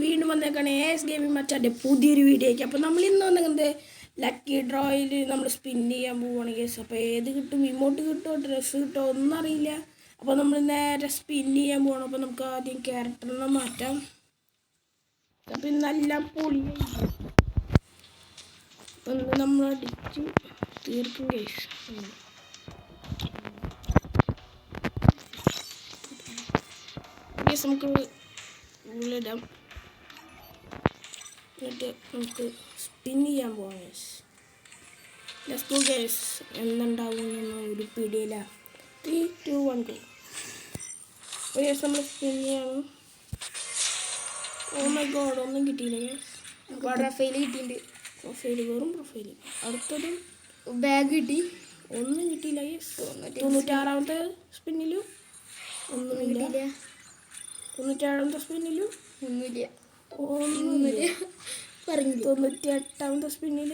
വീണ്ടും വന്നേക്കാണ് AS gaming മച്ചാൻ്റെ പുതിയൊരു വീഡിയോയ്ക്ക്. അപ്പോൾ നമ്മൾ ഇന്ന് വന്നത് ലക്കി ഡ്രോയിൽ നമ്മൾ സ്പിൻ ചെയ്യാൻ പോവുകയാണ് കേസ്. അപ്പോൾ ഏത് കിട്ടും, ഇമോട്ട് കിട്ടുമോ ഡ്രസ്സ് കിട്ടുമോ ഒന്നും അറിയില്ല. അപ്പോൾ നമ്മൾ നേരെ സ്പിൻ ചെയ്യാൻ പോകണം. അപ്പോൾ നമുക്ക് ആദ്യം ക്യാരക്ടറിനെ മാറ്റാം. അപ്പം നല്ല പൊളിയായി അപ്പം നമ്മൾ അടിച്ച് തീർക്കും കേസ്. നമുക്ക് ഉള്ളിടാം, എന്നിട്ട് നമുക്ക് സ്പിൻ ചെയ്യാൻ പോകാം ഗൈസ്. Let's go guys. എന്തുണ്ടാവുമെന്നൊന്നും ഒരു പിടിയില്ല. 3, 2, 1 ഗോ. അപ്പോൾ ഗൈസ് നമ്മൾ സ്പിൻ ചെയ്യണം. ഓ മൈ ഗോഡ്, ഒന്നും കിട്ടിയില്ല ഗൈസ്. പ്രൊഫൈൽ കിട്ടിയിട്ടുണ്ട്. പ്രൊഫൈൽ, വെറും പ്രൊഫൈൽ. അടുത്തതും ബാഗ് കിട്ടി, ഒന്നും കിട്ടിയില്ല ഗൈസ്. 96ാമത്തെ സ്പിന്നിലും ഒന്നുമില്ല. 97ാമത്തെ സ്പിന്നിലും ഒന്നുമില്ല. പറഞ്ഞു. 98ാമത്തെ സ്പിന്നിൽ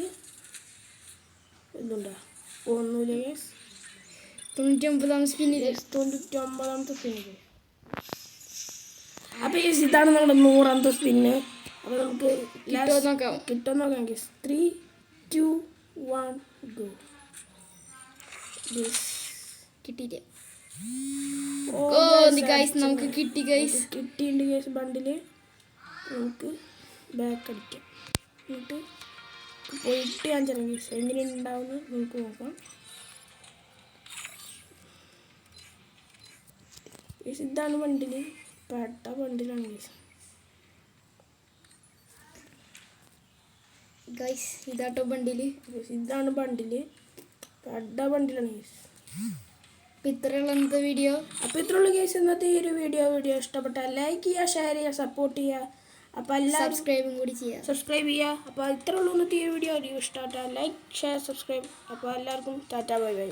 എന്തുണ്ടാ, ഒന്നുമില്ല ഗൈസ്. 99ാമത്തെ സ്പിന്നിൽ 99ാമത്തെ സ്പിന്നിൽ. അപ്പോൾ ഗൈസ് ഇതാണ് നമ്മുടെ 100ാമത്തെ സ്പിന്ന്. അപ്പോൾ നമുക്ക് കിട്ടുമോ നോക്കാം ഗൈസ്. 3, 2, 1 ഗോ. കിട്ടിയില്ല. നമുക്ക് കിട്ടി ഗൈസ്. കിട്ടിയിട്ടുണ്ട് ഗൈസ് ബണ്ടില്. നമുക്ക് ബാക്ക് അടിക്കാം, എന്നിട്ട് പോയിട്ട് ഞാൻ ചെറിയ ഗൈസ് എങ്ങനെയാണ് ഉണ്ടാവുന്നത് നമുക്ക് നോക്കാം. ഗൈസ് ഇതാണ് ബണ്ടില്, പെട്ട ബണ്ടിലാണ് ഗൈസ്. ഗൈസ് ഇതാട്ടോ ബണ്ടില്. ഇതാണ് ബണ്ടില്, പെട്ട ബണ്ടിലാണ് ഗൈസ്. അപ്പോൾ ഇത്രയുള്ള ഇന്നത്തെ വീഡിയോ. അപ്പോൾ ഇത്രയുള്ള കേസ് ഇന്നത്തെ ഈ ഒരു വീഡിയോ ഇഷ്ടപ്പെട്ടാൽ ലൈക്ക് ചെയ്യുക, ഷെയർ ചെയ്യുക, സപ്പോർട്ട് ചെയ്യുക. അപ്പോൾ എല്ലാവരും സബ്സ്ക്രൈബ് ചെയ്യുക. അപ്പോൾ ഇത്രയുള്ള ഇന്നത്തെ ഈ വീഡിയോ ഇഷ്ടപ്പെട്ടാൽ ലൈക്ക്, ഷെയർ, സബ്സ്ക്രൈബ്. അപ്പോൾ എല്ലാവർക്കും ടാറ്റാ ബൈ ബൈ.